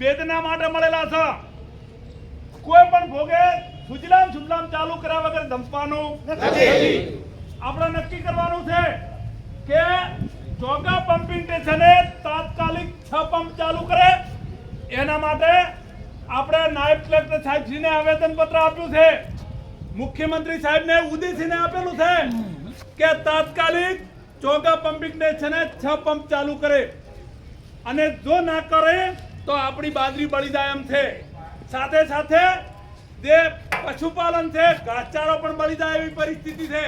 વેદના માટે મળેલા છે. કોઈ પણ ભોગે સુજલામ સુફલામ ચાલુ કર્યા વગર ધંપવાનું નથી. આપણે નક્કી કરવાનું છે કે ચોગા પમ્પિંગ સ્ટેશને તાત્કાલિક 6 પંપ ચાલુ કરે. એના માટે આપણે નાયબ કલેક્ટર સાહેબજીને આવેદન પત્ર આપ્યું છે. મુખ્યમંત્રી સાહેબને ઉદયસિંહને આપેલું છે કે તાત્કાલિક ચોગા પમ્પિંગ સ્ટેશને 6 પંપ ચાલુ કરે, અને જો ના કરે તો આપણી બાજરી બળી જાય એમ છે. સાથે સાથે જે પશુપાલન છે, ઘાસચારો પણ બળી જાય એવી પરિસ્થિતિ છે.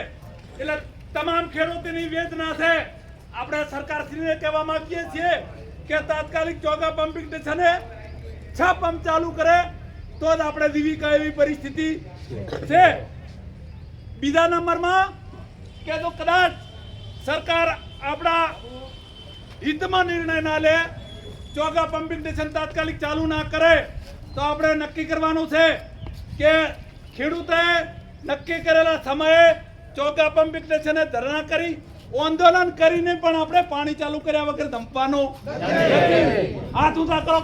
એટલે તમામ ખેડૂતોની વેદના છે. આપણે સરકારશ્રીને કહેવા માંગીએ છીએ કે તાત્કાલિક ચોગા પમ્પિંગ સ્ટેશને 6 પંપ ચાલુ કરે તો જ આપણે જીવિકા એવી પરિસ્થિતિ છે. બીજા નંબરમાં કે જો કદાચ સરકાર આપણા હિતમાં નિર્ણય ના લે, ચોગા પમ્પિંગ સ્ટેશન તાત્કાલિક ચાલુ ના કરે, તો આપણે નક્કી કરવાનું છે કે ખેડૂતોએ નક્કી કરેલા સમયે ચોગા પમ્પિંગ સ્ટેશને ધરણા કરી, આંદોલન કરીને પણ આપણે પાણી ચાલુ કર્યા વગર ધંપવાનું નથી. હાથ ઊંચા કરો.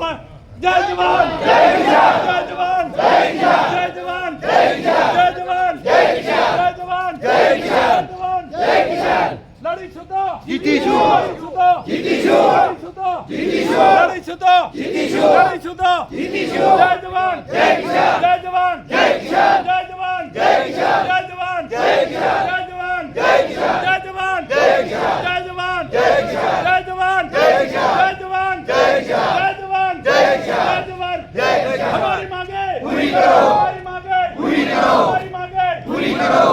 જય જવાન, જય કિસાન, જય જવાન, જય કિસાન, જય જવાન, જય કિસાન, જય જવાન, જય કિસાન, જય જવાન, જય કિસાન, જય કિસાન. લડીશું તો જીતીશું, લડીશું તો જીતીશું, લડીશું તો જીતીશું, લડીશું તો જીતીશું, લડીશું તો જીતીશું. જય જવાન, જય કિસાન, જય જવાન, જય કિસાન, જય જવાન, જય કિસાન, જય જવાન, જય કિસાન, જય જવાન, જય કિસાન, જય જવાન, જય કિસાન, જય જવાન, જય કિસાન, જય જવાન, જય કિસાન, જય જવાન, જય કિસાન, જય જવાન, જય કિસાન, જય જવાન, જય કિસાન. हमारी मांगे पूरी करो, हमारी मांगे पूरी करो, हमारी मांगे पूरी करो.